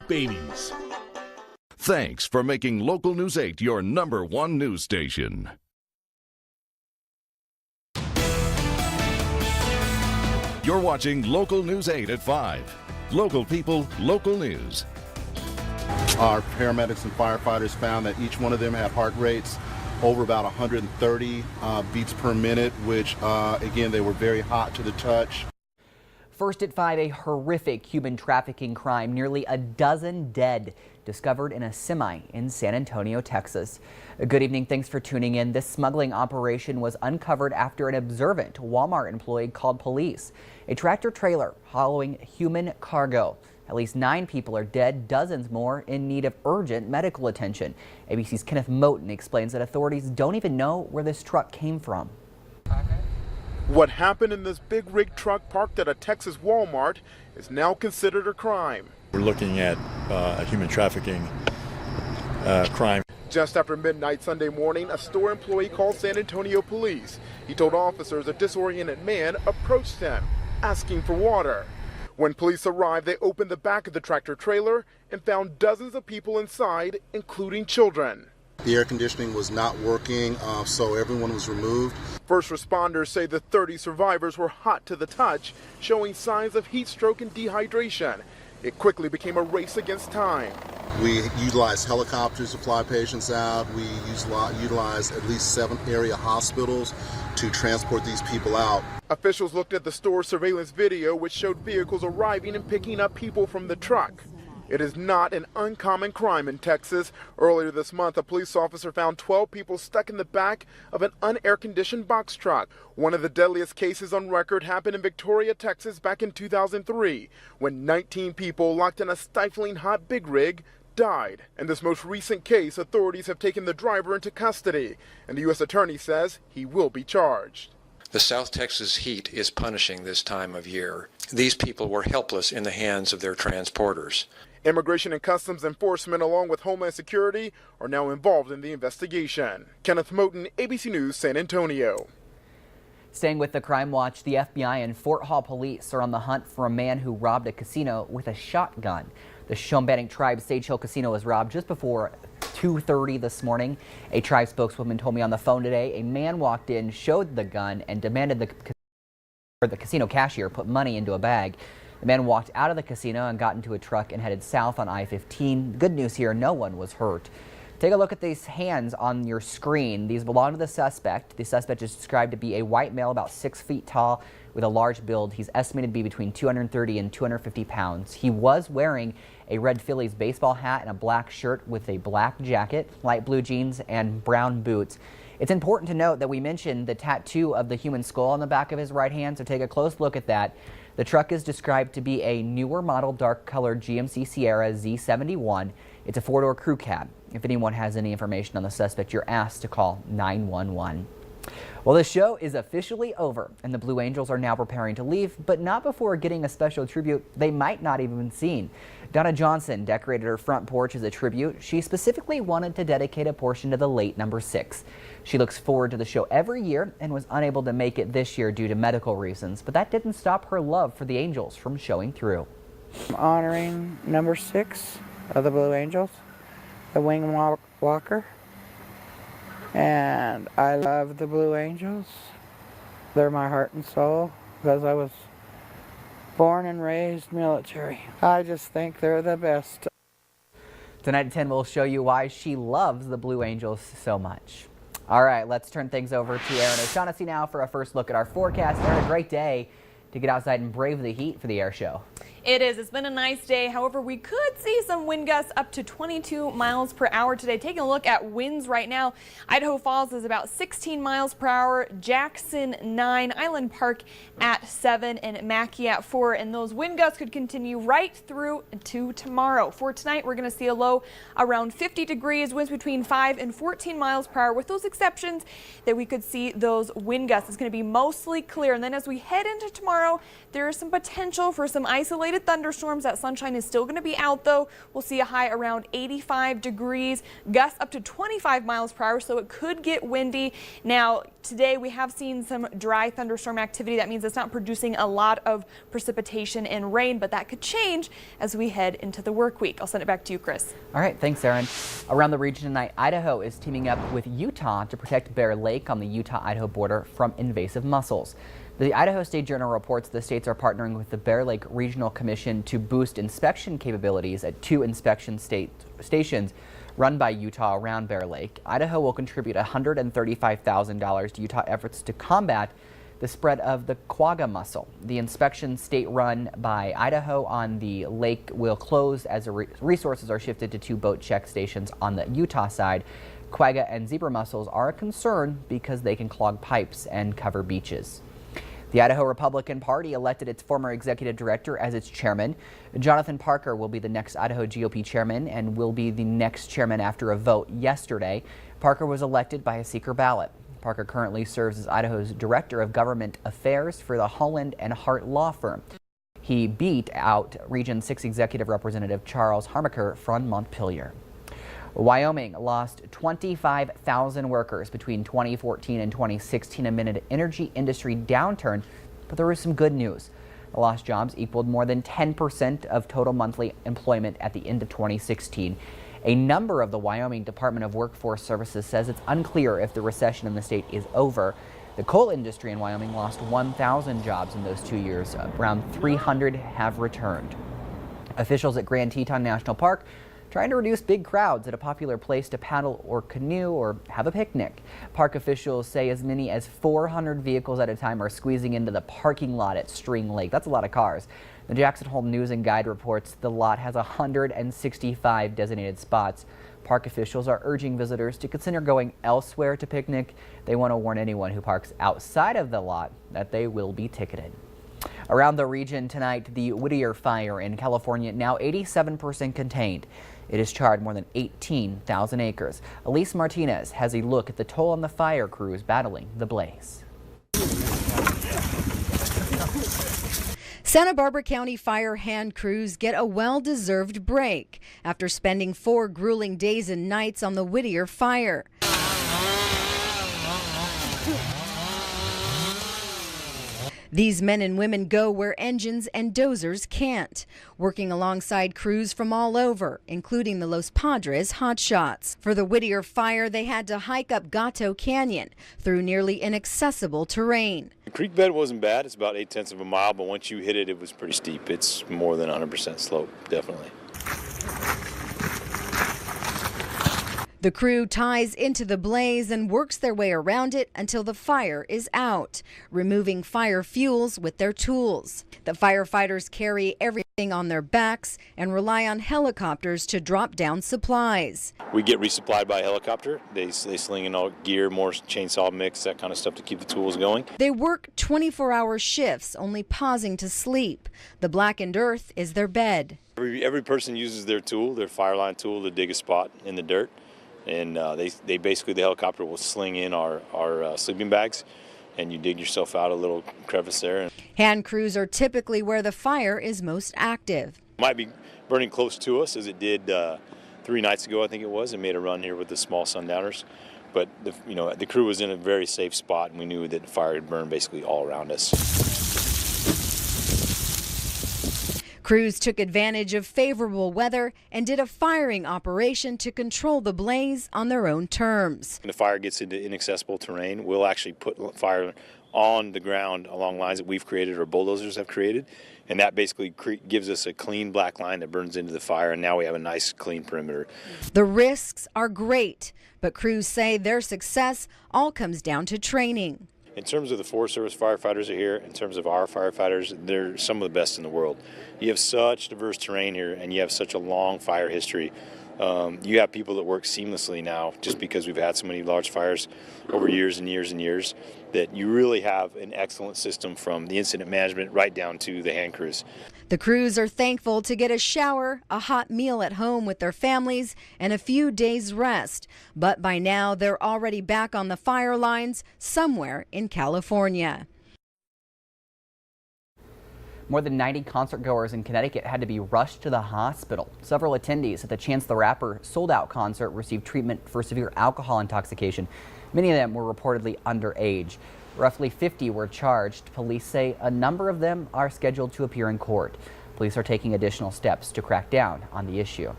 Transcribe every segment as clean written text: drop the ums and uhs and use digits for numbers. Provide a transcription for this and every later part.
babies. Thanks for making Local News 8 your #1 news station. You're watching Local News 8 at 5. Local people, local news. Our paramedics and firefighters found that each one of them had heart rates over about 130 beats per minute, which, again, they were very hot to the touch. First at 5, a horrific human trafficking crime. Nearly a dozen dead discovered in a semi in San Antonio, Texas. Good evening. Thanks for tuning in. This smuggling operation was uncovered after an observant Walmart employee called police. A tractor trailer hauling human cargo. At least 9 people are dead, dozens more in need of urgent medical attention. ABC's Kenneth Moten explains that authorities don't even know where this truck came from. What happened in this big rig truck parked at a Texas Walmart is now considered a crime. We're looking at a human trafficking crime. Just after midnight Sunday morning, a store employee called San Antonio police. He told officers a disoriented man approached them, asking for water. When police arrived, they opened the back of the tractor trailer and found dozens of people inside, including children. The air conditioning was not working, so everyone was removed. First responders say the 30 survivors were hot to the touch, showing signs of heat stroke and dehydration. It quickly became a race against time. We utilized helicopters to fly patients out. We utilized at least 7 area hospitals to transport these people out. Officials looked at the store's surveillance video, which showed vehicles arriving and picking up people from the truck. It is not an uncommon crime in Texas. Earlier this month, a police officer found 12 people stuck in the back of an unair-conditioned box truck. One of the deadliest cases on record happened in Victoria, Texas back in 2003, when 19 people locked in a stifling hot big rig died. In this most recent case, authorities have taken the driver into custody, and the U.S. attorney says he will be charged. The South Texas heat is punishing this time of year. These people were helpless in the hands of their transporters. Immigration and Customs Enforcement, along with Homeland Security, are now involved in the investigation. Kenneth Moten, ABC News, San Antonio. Staying with the Crime Watch, the FBI and Fort Hall police are on the hunt for a man who robbed a casino with a shotgun. The Shombanik Tribe Sage Hill Casino was robbed just before 2:30 this morning. A tribe spokeswoman told me on the phone today a man walked in, showed the gun, and demanded the casino cashier put money into a bag. The man walked out of the casino and got into a truck and headed south on I-15. Good news here, no one was hurt. Take a look at these hands on your screen. These belong to the suspect. The suspect is described to be a white male about 6 feet tall with a large build. He's estimated to be between 230 and 250 pounds. He was wearing a red Phillies baseball hat and a black shirt with a black jacket, light blue jeans, and brown boots. It's important to note that we mentioned the tattoo of the human skull on the back of his right hand, so take a close look at that. The truck is described to be a newer model dark-colored GMC Sierra Z71. It's a 4-door crew cab. If anyone has any information on the suspect, you're asked to call 911. Well, the show is officially over, and the Blue Angels are now preparing to leave, but not before getting a special tribute they might not even seen. Donna Johnson decorated her front porch as a tribute. She specifically wanted to dedicate a portion to the late number 6. She looks forward to the show every year and was unable to make it this year due to medical reasons, but that didn't stop her love for the Angels from showing through. Honoring number 6 of the Blue Angels, the wing walker. And I love the Blue Angels. They're my heart and soul because I was born and raised military. I just think they're the best. Tonight at 10, we'll show you why she loves the Blue Angels so much. All right, let's turn things over to Aaron O'Shaughnessy now for a first look at our forecast. Aaron, a great day to get outside and brave the heat for the air show. It is. It's been a nice day. However, we could see some wind gusts up to 22 miles per hour today. Taking a look at winds right now, Idaho Falls is about 16 miles per hour, Jackson 9, Island Park at 7, and Mackay at 4. And those wind gusts could continue right through to tomorrow. For tonight, we're going to see a low around 50 degrees, winds between 5 and 14 miles per hour, with those exceptions that we could see those wind gusts. It's going to be mostly clear. And then as we head into tomorrow, there is some potential for some isolated isolated thunderstorms. That sunshine is still going to be out, though. We'll see a high around 85 degrees, gusts up to 25 miles per hour, so it could get windy. Now, today we have seen some dry thunderstorm activity. That means it's not producing a lot of precipitation and rain, but that could change as we head into the work week. I'll send it back to you, Chris. All right, thanks, Aaron. Around the region tonight, Idaho is teaming up with Utah to protect Bear Lake on the Utah-Idaho border from invasive mussels. The Idaho State Journal reports the states are partnering with the Bear Lake Regional Commission to boost inspection capabilities at 2 inspection stations run by Utah around Bear Lake. Idaho will contribute $135,000 to Utah efforts to combat the spread of the quagga mussel. The inspection state run by Idaho on the lake will close as resources are shifted to 2 boat check stations on the Utah side. Quagga and zebra mussels are a concern because they can clog pipes and cover beaches. The Idaho Republican Party elected its former executive director as its chairman. Jonathan Parker will be the next Idaho GOP chairman and will be the next chairman after a vote yesterday. Parker was elected by a secret ballot. Parker currently serves as Idaho's Director of Government Affairs for the Holland and Hart law firm. He beat out Region 6 Executive Representative Charles Harmacher from Montpelier. Wyoming lost 25,000 workers between 2014 and 2016 amid an energy industry downturn, but there was some good news. The lost jobs equaled more than 10% of total monthly employment at the end of 2016. A number of the Wyoming Department of Workforce Services says it's unclear if the recession in the state is over. The coal industry in Wyoming lost 1,000 jobs in those 2 years. Around 300 have returned. Officials at Grand Teton National Park trying to reduce big crowds at a popular place to paddle or canoe or have a picnic. Park officials say as many as 400 vehicles at a time are squeezing into the parking lot at String Lake. That's a lot of cars. The Jackson Hole News and Guide reports the lot has 165 designated spots. Park officials are urging visitors to consider going elsewhere to picnic. They want to warn anyone who parks outside of the lot that they will be ticketed. Around the region tonight, the Whittier fire in California now 87% contained. It has charred more than 18,000 acres. Elise Martinez has a look at the toll on the fire crews battling the blaze. Santa Barbara County fire hand crews get a well-deserved break after spending 4 grueling days and nights on the Whittier fire. These men and women go where engines and dozers can't, working alongside crews from all over, including the Los Padres hotshots. For the Whittier fire, they had to hike up Gato Canyon through nearly inaccessible terrain. The creek bed wasn't bad. It's about 0.8 of a mile, but once you hit it, it was pretty steep. It's more than 100% slope, definitely. The crew ties into the blaze and works their way around it until the fire is out, removing fire fuels with their tools. The firefighters carry everything on their backs and rely on helicopters to drop down supplies. We get resupplied by helicopter. They sling in all gear, more chainsaw mix, that kind of stuff to keep the tools going. They work 24-hour shifts, only pausing to sleep. The blackened earth is their bed. Every person uses their tool, their fire line tool, to dig a spot in the dirt. And they basically, the helicopter will sling in our sleeping bags, and you dig yourself out a little crevice there. Hand crews are typically where the fire is most active. Might be burning close to us, as it did 3 nights ago, I think it was. It made a run here with the small sundowners. But the crew was in a very safe spot, and we knew that the fire had burned basically all around us. Crews took advantage of favorable weather and did a firing operation to control the blaze on their own terms. When the fire gets into inaccessible terrain, we'll actually put fire on the ground along lines that we've created or bulldozers have created, and that basically gives us a clean black line that burns into the fire, and now we have a nice clean perimeter. The risks are great, but crews say their success all comes down to training. In terms of the Forest Service firefighters are here, in terms of our firefighters, they're some of the best in the world. You have such diverse terrain here, and you have such a long fire history. You have people that work seamlessly now, just because we've had so many large fires over years and years and years, that you really have an excellent system from the incident management right down to the hand crews. The crews are thankful to get a shower, a hot meal at home with their families, and a few days rest. But by now, they're already back on the fire lines somewhere in California. More than 90 concertgoers in Connecticut had to be rushed to the hospital. Several attendees at the Chance the Rapper sold-out concert received treatment for severe alcohol intoxication. Many of them were reportedly underage. Roughly 50 were charged. Police say a number of them are scheduled to appear in court. Police are taking additional steps to crack down on the issue.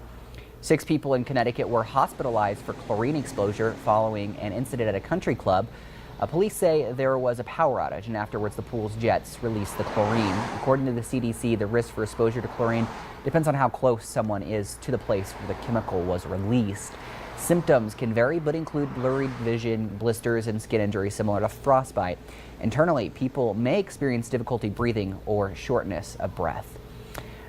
6 people in Connecticut were hospitalized for chlorine exposure following an incident at a country club. Police say there was a power outage, and afterwards the pool's jets released the chlorine. According to the CDC, the risk for exposure to chlorine depends on how close someone is to the place where the chemical was released. Symptoms can vary but include blurry vision, blisters, and skin injuries similar to frostbite. Internally, people may experience difficulty breathing or shortness of breath.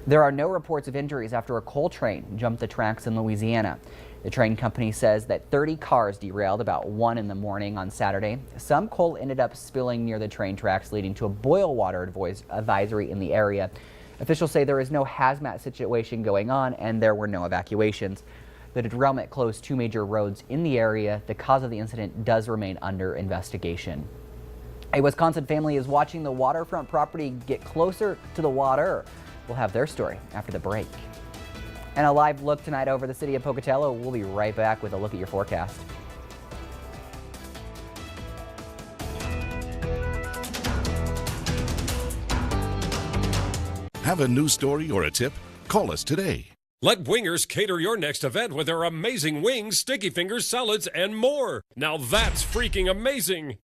There are no reports of injuries after a coal train jumped the tracks in Louisiana. The train company says that 30 cars derailed about 1 in the morning on Saturday. Some coal ended up spilling near the train tracks, leading to a boil water advisory in the area. Officials say there is no hazmat situation going on and there were no evacuations. The derailment closed 2 major roads in the area. The cause of the incident does remain under investigation. A Wisconsin family is watching the waterfront property get closer to the water. We'll have their story after the break. And a live look tonight over the city of Pocatello. We'll be right back with a look at your forecast. Have a news story or a tip? Call us today. Let Wingers cater your next event with their amazing wings, sticky fingers, salads, and more. Now that's freaking amazing.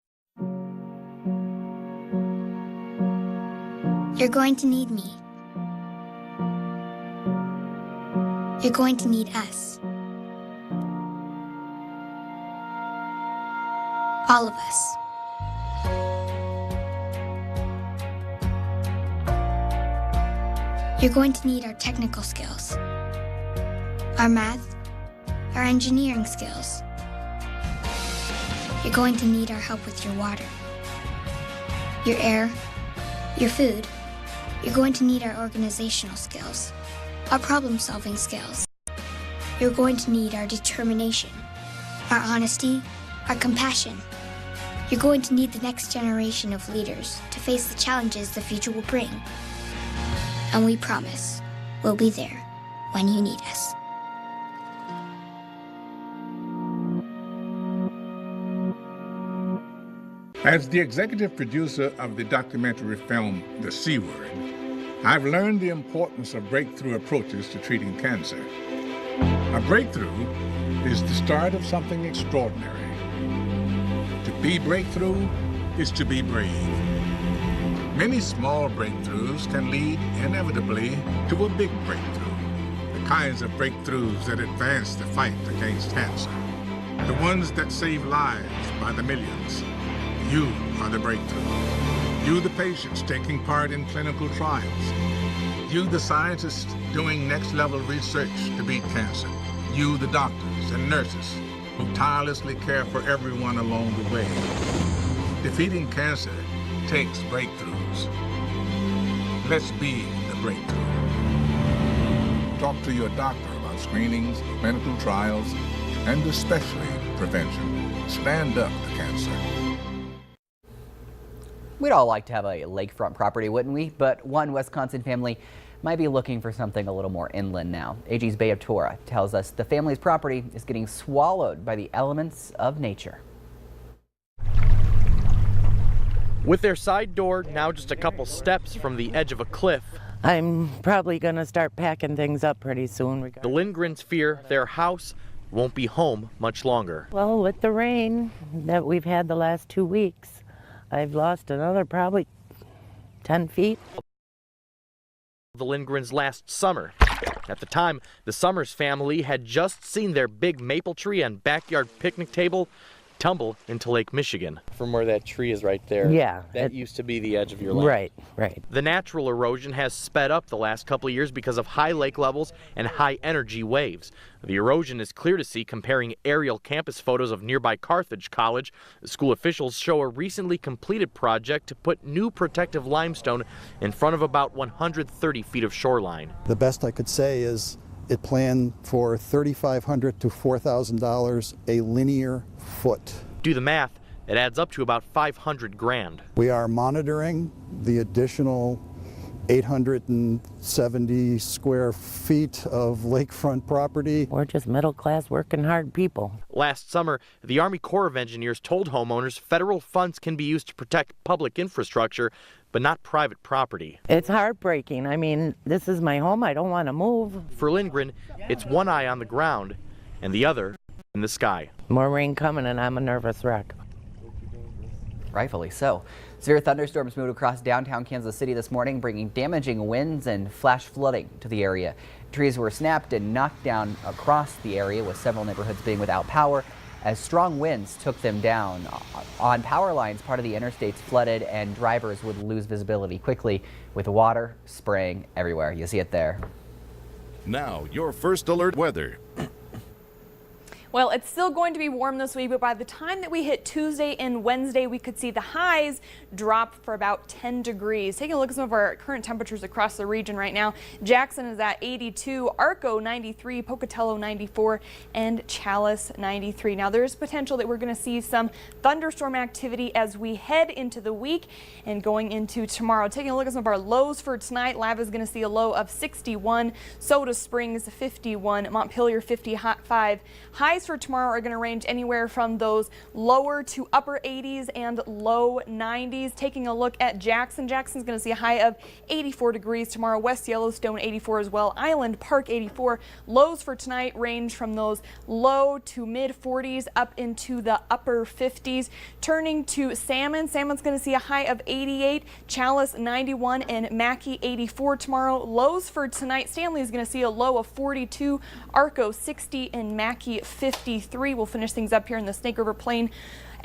You're going to need me. You're going to need us. All of us. You're going to need our technical skills, our math, our engineering skills. You're going to need our help with your water, your air, your food. You're going to need our organizational skills, our problem-solving skills. You're going to need our determination, our honesty, our compassion. You're going to need the next generation of leaders to face the challenges the future will bring. And we promise we'll be there when you need us. As the executive producer of the documentary film The C Word, I've learned the importance of breakthrough approaches to treating cancer. A breakthrough is the start of something extraordinary. To be breakthrough is to be brave. Many small breakthroughs can lead inevitably to a big breakthrough. The kinds of breakthroughs that advance the fight against cancer. The ones that save lives by the millions. You are the breakthrough. You, the patients taking part in clinical trials. You, the scientists doing next-level research to beat cancer. You, the doctors and nurses who tirelessly care for everyone along the way. Defeating cancer takes breakthroughs. Let's be the breakthrough. Talk to your doctor about screenings, clinical trials, and especially prevention. Stand up to cancer. We'd all like to have a lakefront property, wouldn't we? But one Wisconsin family might be looking for something a little more inland now. AG's Bay of Torah tells us the family's property is getting swallowed by the elements of nature. With their side door now just a couple steps from the edge of a cliff, I'm probably going to start packing things up pretty soon. The Lindgrens fear their house won't be home much longer. Well, with the rain that we've had the last 2 weeks, I've lost another probably 10 feet. The Lindgrens last summer. At the time, the Summers family had just seen their big maple tree and backyard picnic table tumble into Lake Michigan. From where that tree is right there. Yeah. That used to be the edge of your land. Right. The natural erosion has sped up the last couple of years because of high lake levels and high energy waves. The erosion is clear to see comparing aerial campus photos of nearby Carthage College. School officials show a recently completed project to put new protective limestone in front of about 130 feet of shoreline. The best I could say is it planned for $3,500 to $4,000 a linear foot. Do the math, it adds up to about $500 grand. We are monitoring the additional 870 square feet of lakefront property. We're just middle-class, working hard people. Last summer, the Army Corps of Engineers told homeowners federal funds can be used to protect public infrastructure, but not private property. It's heartbreaking. I mean, this is my home. I don't want to move. For Lindgren, it's one eye on the ground and the other in the sky. More rain coming and I'm a nervous wreck. Rightfully so. Severe thunderstorms moved across downtown Kansas City this morning, bringing damaging winds and flash flooding to the area. Trees were snapped and knocked down across the area, with several neighborhoods being without power as strong winds took them down. On power lines, part of the interstates flooded and drivers would lose visibility quickly, with water spraying everywhere. You see it there. Now, your first alert weather. Well, it's still going to be warm this week, but by the time that we hit Tuesday and Wednesday, we could see the highs drop for about 10 degrees. Taking a look at some of our current temperatures across the region right now. Jackson is at 82, Arco 93, Pocatello 94, and Chalice 93. Now, there's potential that we're going to see some thunderstorm activity as we head into the week and going into tomorrow. Taking a look at some of our lows for tonight, Lava is going to see a low of 61, Soda Springs 51, Montpelier 55. Highs for tomorrow are going to range anywhere from those lower to upper 80s and low 90s. Taking a look at Jackson, Jackson's going to see a high of 84 degrees tomorrow. West Yellowstone 84 as well. Island Park 84. Lows for tonight range from those low to mid 40s up into the upper 50s. Turning to Salmon, Salmon's going to see a high of 88, Chalice 91, and Mackey 84 tomorrow. Lows for tonight, Stanley is going to see a low of 42, Arco 60, and Mackey 53. We'll finish things up here in the Snake River Plain.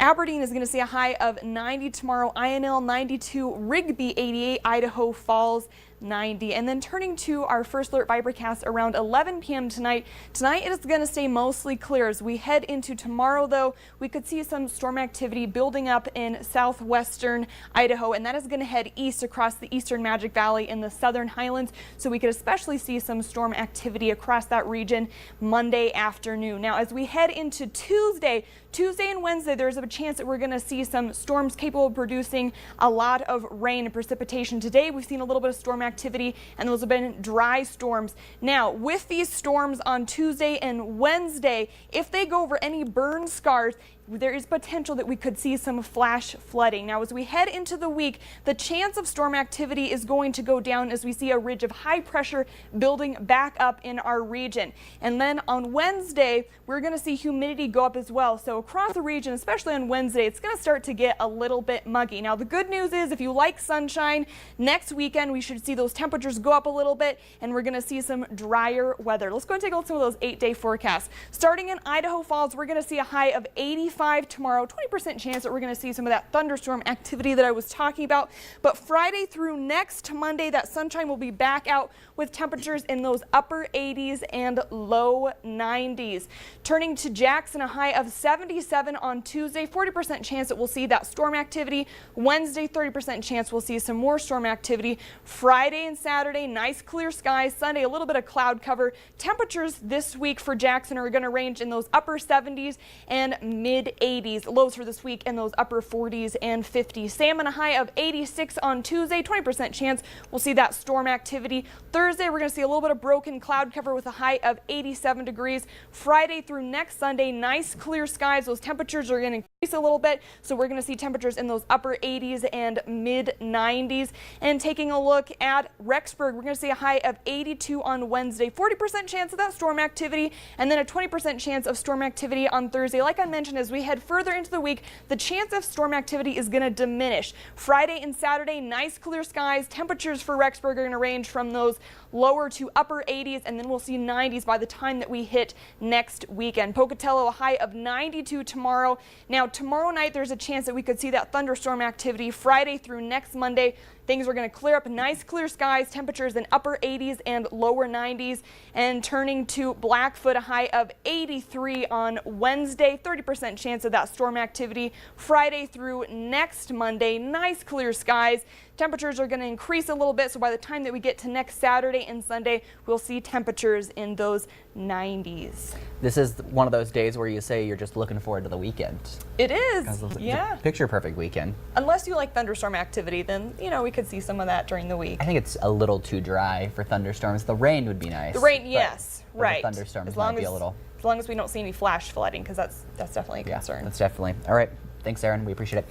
Aberdeen is going to see a high of 90 tomorrow, INL 92, Rigby 88, Idaho Falls 90. And then turning to our first alert Vibercast around 11 p.m. tonight. Tonight it is going to stay mostly clear. As we head into tomorrow, though, we could see some storm activity building up in southwestern Idaho, and that is going to head east across the eastern Magic Valley in the southern highlands. So we could especially see some storm activity across that region Monday afternoon. Now, as we head into Tuesday and Wednesday, there's a chance that we're going to see some storms capable of producing a lot of rain and precipitation. Today, we've seen a little bit of storm activity, and those have been dry storms. Now, with these storms on Tuesday and Wednesday, if they go over any burn scars, there is potential that we could see some flash flooding. Now, as we head into the week, the chance of storm activity is going to go down as we see a ridge of high pressure building back up in our region. And then on Wednesday, we're going to see humidity go up as well. So across the region, especially on Wednesday, it's going to start to get a little bit muggy. Now, the good news is if you like sunshine, next weekend we should see those temperatures go up a little bit, and we're going to see some drier weather. Let's go and take a look at some of those 8-day forecasts. Starting in Idaho Falls, we're going to see a high of 85 tomorrow, 20% chance that we're going to see some of that thunderstorm activity that I was talking about. But Friday through next Monday, that sunshine will be back out with temperatures in those upper 80s and low 90s. Turning to Jackson, a high of 77 on Tuesday, 40% chance that we'll see that storm activity. Wednesday, 30% chance we'll see some more storm activity. Friday and Saturday, nice clear skies. Sunday, a little bit of cloud cover. Temperatures this week for Jackson are going to range in those upper 70s and mid 80s. Lows for this week in those upper 40s and 50s. Salmon, a high of 86 on Tuesday, 20% chance we'll see that storm activity. Thursday, we're going to see a little bit of broken cloud cover with a high of 87 degrees. Friday through next Sunday, nice clear skies. Those temperatures are going to increase a little bit, so we're going to see temperatures in those upper 80s and mid 90s. And taking a look at Rexburg, we're going to see a high of 82 on Wednesday, 40% chance of that storm activity, and then a 20% chance of storm activity on Thursday. Like I mentioned, as we head further into the week, the chance of storm activity is going to diminish. Friday and Saturday, nice clear skies. Temperatures for Rexburg are going to range from those lower to upper 80s, and then we'll see 90s by the time that we hit next weekend. Pocatello, a high of 92 tomorrow. Now, tomorrow night, there's a chance that we could see that thunderstorm activity. Friday through next Monday, things are going to clear up, nice clear skies, temperatures in upper 80s and lower 90s. And turning to Blackfoot, a high of 83 on Wednesday, 30% chance of that storm activity. Friday through next Monday, nice clear skies, temperatures are going to increase a little bit. So by the time that we get to next Saturday and Sunday, we'll see temperatures in those 90s. This is one of those days where you say you're just looking forward to the weekend. It is, yeah. Picture perfect weekend. Unless you like thunderstorm activity, then, you know, we could see some of that during the week. I think it's a little too dry for thunderstorms. The rain would be nice. The rain, yes, right. The thunderstorms might be a little. As long as we don't see any flash flooding, because that's definitely a concern. That's definitely. All right. Thanks, Aaron. We appreciate it.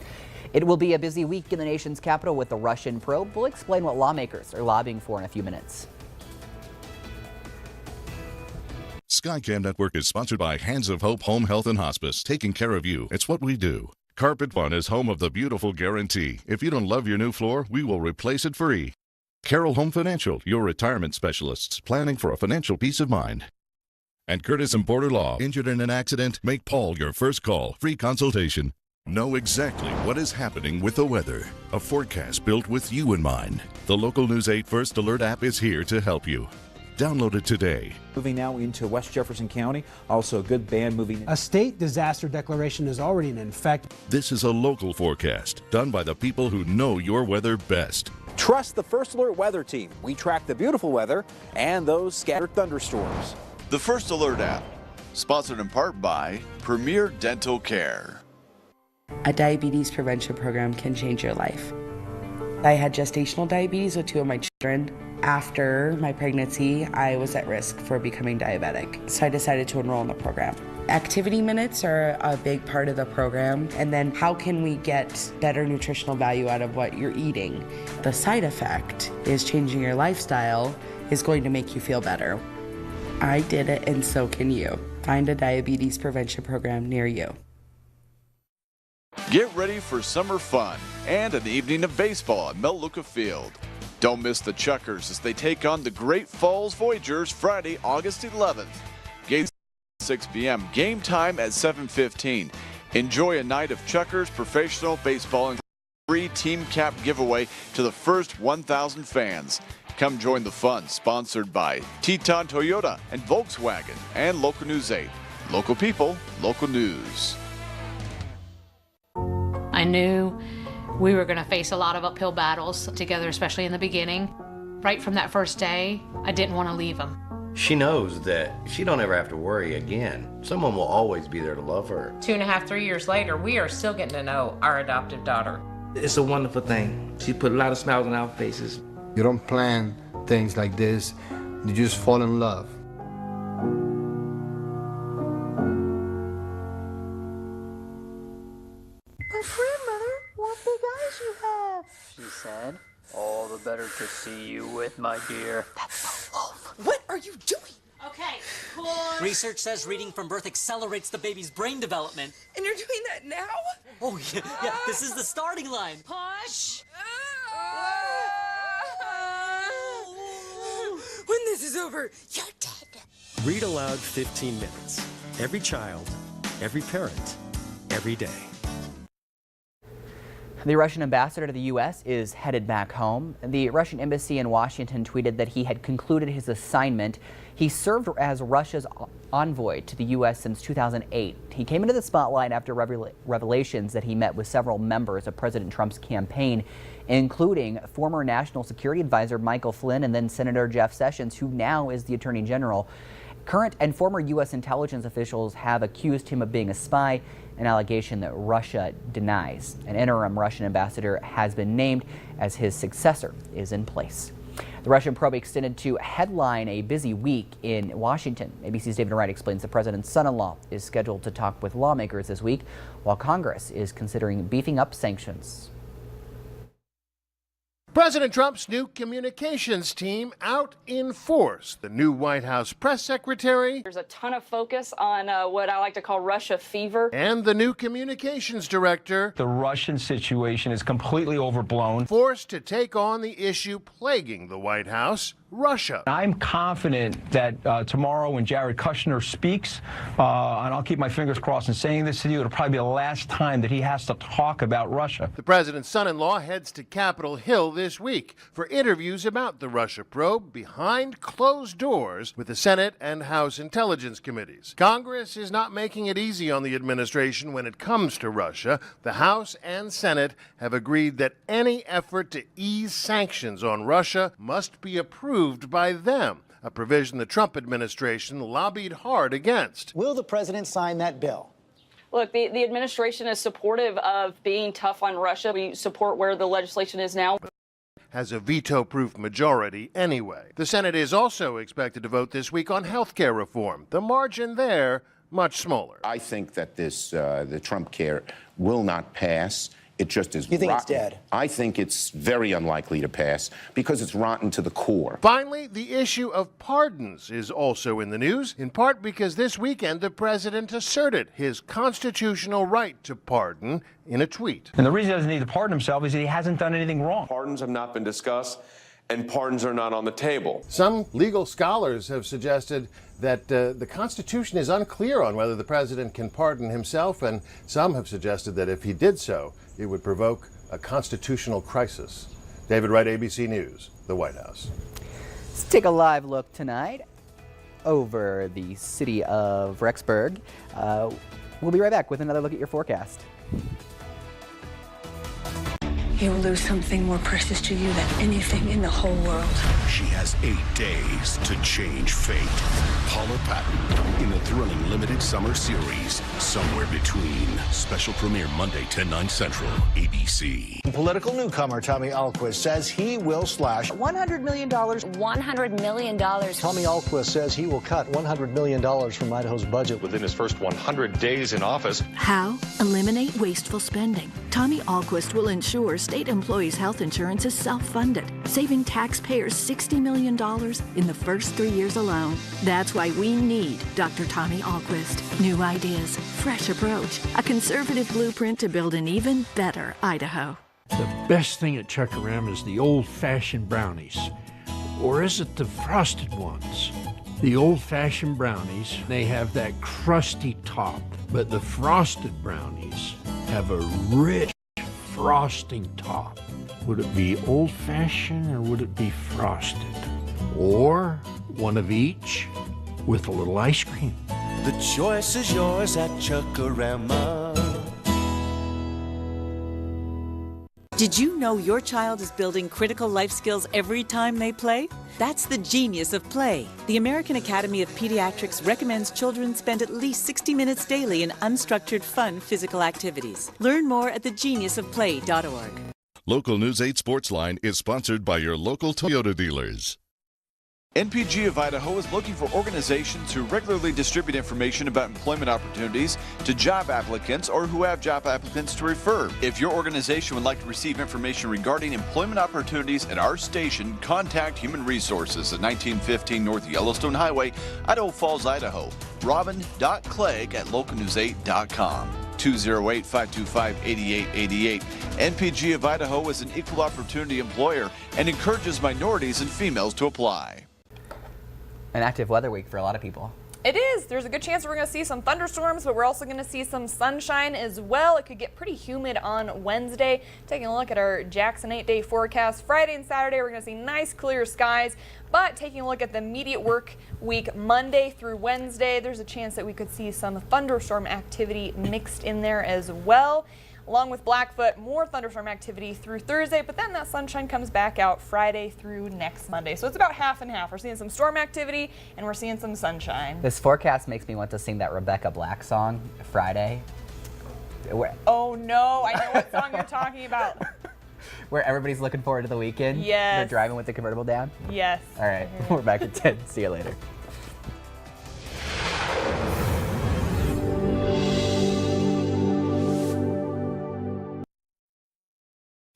It will be a busy week in the nation's capital with the Russian probe. We'll explain what lawmakers are lobbying for in a few minutes. Skycam Network is sponsored by Hands of Hope Home Health and Hospice. Taking care of you, it's what we do. Carpet One is home of the beautiful guarantee. If you don't love your new floor, we will replace it free. Carroll Home Financial, your retirement specialists, planning for a financial peace of mind. And Curtis and Porter Law, injured in an accident? Make Paul your first call. Free consultation. Know exactly what is happening with the weather. A forecast built with you in mind. The Local News 8 First Alert app is here to help you. Download it today. Moving now into West Jefferson County. Also a good band moving. A state disaster declaration is already in effect. This is a local forecast done by the people who know your weather best. Trust the First Alert weather team. We track the beautiful weather and those scattered thunderstorms. The First Alert app, sponsored in part by Premier Dental Care. A diabetes prevention program can change your life. I had gestational diabetes with 2 of my children. After my pregnancy, I was at risk for becoming diabetic, so I decided to enroll in the program. Activity minutes are a big part of the program, and then how can we get better nutritional value out of what you're eating? The side effect is changing your lifestyle is going to make you feel better. I did it, and so can you. Find a diabetes prevention program near you. Get ready for summer fun and an evening of baseball at Melaleuca Field. Don't miss the Chuckers as they take on the Great Falls Voyagers Friday, August 11th. Gates 6 p.m. Game time at 7:15. Enjoy a night of Chuckers professional baseball and free team cap giveaway to the first 1,000 fans. Come join the fun, sponsored by Teton Toyota and Volkswagen and Local News 8. Local people, local news. I knew we were going to face a lot of uphill battles together, especially in the beginning. Right from that first day, I didn't want to leave him. She knows that she don't ever have to worry again. Someone will always be there to love her. 2.5, 3 years later, we are still getting to know our adoptive daughter. It's a wonderful thing. She put a lot of smiles on our faces. You don't plan things like this. You just fall in love. But grandmother, what big eyes you have, she said. All the better to see you with, my dear. That's the wolf. What are you doing? Okay, push. Research says reading from birth accelerates the baby's brain development. And you're doing that now? Oh, yeah, this is the starting line. Push. When this is over, you're dead. Read aloud 15 minutes. Every child, every parent, every day. The Russian ambassador to the U.S. is headed back home. The Russian embassy in Washington tweeted that he had concluded his assignment. He served as Russia's envoy to the U.S. since 2008. He came into the spotlight after revelations that he met with several members of President Trump's campaign, including former National Security Advisor Michael Flynn and then Senator Jeff Sessions, who now is the Attorney General. Current and former U.S. intelligence officials have accused him of being a spy, an allegation that Russia denies. An interim Russian ambassador has been named as his successor is in place. The Russian probe extended to headline a busy week in Washington. ABC's David Wright explains the president's son-in-law is scheduled to talk with lawmakers this week, while Congress is considering beefing up sanctions. President Trump's new communications team out in force. The new White House press secretary. There's a ton of focus on what I like to call Russia fever. And the new communications director. The Russian situation is completely overblown. Forced to take on the issue plaguing the White House, Russia. I'm confident that tomorrow when Jared Kushner speaks, and I'll keep my fingers crossed in saying this to you, it'll probably be the last time that he has to talk about Russia. The president's son-in-law heads to Capitol Hill this week for interviews about the Russia probe behind closed doors with the Senate and House Intelligence Committees. Congress is not making it easy on the administration when it comes to Russia. The House and Senate have agreed that any effort to ease sanctions on Russia must be approved by them, a provision the Trump administration lobbied hard against. Will the president sign that bill? Look, the administration is supportive of being tough on Russia. We support where the legislation is now. Has a veto-proof majority anyway. The Senate is also expected to vote this week on health care reform. The margin there, much smaller. I think that the Trump care will not pass. It just is. You think rotten. it's dead? I think it's very unlikely to pass because it's rotten to the core. Finally, the issue of pardons is also in the news, in part because this weekend the president asserted his constitutional right to pardon in a tweet. And the reason he doesn't need to pardon himself is that he hasn't done anything wrong. Pardons have not been discussed, and pardons are not on the table. Some legal scholars have suggested that the Constitution is unclear on whether the president can pardon himself, and some have suggested that if he did so, it would provoke a constitutional crisis. David Wright, ABC News, the White House. Let's take a live look tonight over the city of Rexburg. We'll be right back with another look at your forecast. He will lose something more precious to you than anything in the whole world. She has 8 days to change fate. Paula Patton in the thrilling limited summer series, Somewhere Between. Special premiere Monday, 10/9 Central, ABC. Political newcomer Tommy Alquist says he will slash $100 million. $100 million. Tommy Alquist says he will cut $100 million from Idaho's budget within his first 100 days in office. How? Eliminate wasteful spending. Tommy Alquist will ensure state employees' health insurance is self-funded, saving taxpayers $60 million in the first 3 years alone. That's why we need Dr. Tommy Alquist. New ideas, fresh approach, a conservative blueprint to build an even better Idaho. The best thing at Chuck-A-Ram is the old-fashioned brownies. Or is it the frosted ones? The old-fashioned brownies, they have that crusty top, but the frosted brownies have a rich frosting top. Would it be old-fashioned or would it be frosted? Or one of each with a little ice cream? The choice is yours at Chuck-A-Rama. Did you know your child is building critical life skills every time they play? That's the genius of play. The American Academy of Pediatrics recommends children spend at least 60 minutes daily in unstructured, fun physical activities. Learn more at thegeniusofplay.org. Local News 8 Sportsline is sponsored by your local Toyota dealers. NPG of Idaho is looking for organizations who regularly distribute information about employment opportunities to job applicants or who have job applicants to refer. If your organization would like to receive information regarding employment opportunities at our station, contact Human Resources at 1915 North Yellowstone Highway, Idaho Falls, Idaho. Robin.Clegg@localnews8.com. 208-525-8888. NPG of Idaho is an equal opportunity employer and encourages minorities and females to apply. An active weather week for a lot of people. It is. There's a good chance we're going to see some thunderstorms, but we're also going to see some sunshine as well. It could get pretty humid on Wednesday. Taking a look at our Jackson 8-day forecast, Friday and Saturday we're going to see nice clear skies, but taking a look at the immediate work week, Monday through Wednesday, there's a chance that we could see some thunderstorm activity mixed in there as well. Along with Blackfoot, more thunderstorm activity through Thursday, but then that sunshine comes back out Friday through next Monday. So it's about half and half. We're seeing some storm activity and we're seeing some sunshine. This forecast makes me want to sing that Rebecca Black song, Friday. Oh no, I know what song you're talking about. Where everybody's looking forward to the weekend. Yes. They're driving with the convertible down. Yes. All right, we're back at 10. See you later.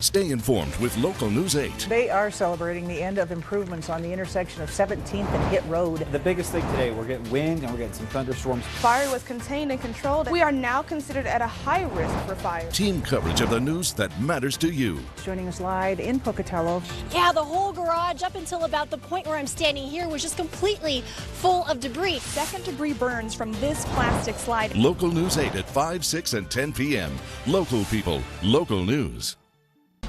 Stay informed with Local News 8. They are celebrating the end of improvements on the intersection of 17th and Hit Road. The biggest thing today, we're getting wind and we're getting some thunderstorms. Fire was contained and controlled. We are now considered at a high risk for fire. Team coverage of the news that matters to you. Joining us live in Pocatello. Yeah, the whole garage up until about the point where I'm standing here was just completely full of debris. Second degree burns from this plastic slide. Local News 8 at 5, 6, and 10 p.m. Local people, local news.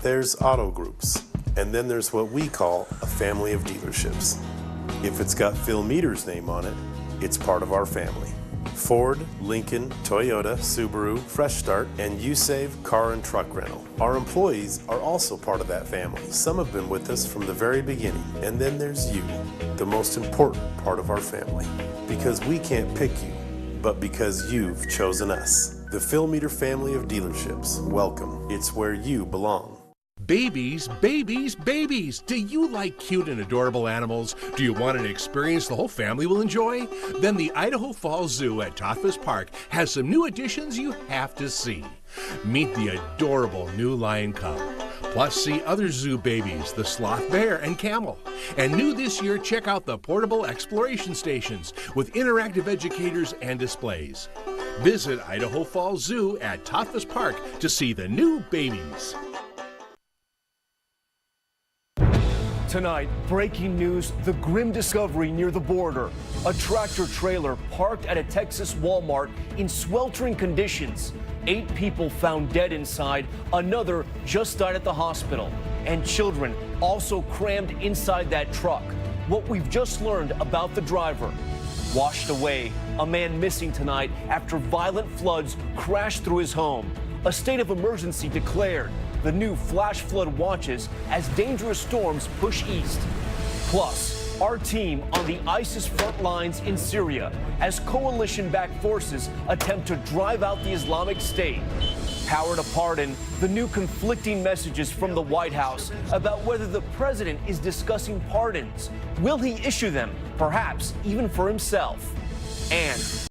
There's auto groups, and then there's what we call a family of dealerships. If it's got Phil Meter's name on it, it's part of our family. Ford, Lincoln, Toyota, Subaru, Fresh Start, and USave Car and Truck Rental. Our employees are also part of that family. Some have been with us from the very beginning. And then there's you, the most important part of our family. Because we can't pick you, but because you've chosen us. The Phil Meter family of dealerships. Welcome. It's where you belong. Babies, babies, babies. Do you like cute and adorable animals? Do you want an experience the whole family will enjoy? Then the Idaho Falls Zoo at Toffa's Park has some new additions you have to see. Meet the adorable new lion cub. Plus, see other zoo babies, the sloth bear and camel. And new this year, check out the portable exploration stations with interactive educators and displays. Visit Idaho Falls Zoo at Toffa's Park to see the new babies. Tonight, breaking news, the grim discovery near the border. A tractor trailer parked at a Texas Walmart in sweltering conditions. 8 people found dead inside, another just died at the hospital. And children also crammed inside that truck. What we've just learned about the driver. Washed away, a man missing tonight after violent floods crashed through his home. A state of emergency declared. The new flash flood watches as dangerous storms push east. Plus, our team on the ISIS front lines in Syria as coalition-backed forces attempt to drive out the Islamic State. Power to pardon, the new conflicting messages from the White House about whether the president is discussing pardons. Will he issue them, perhaps even for himself? And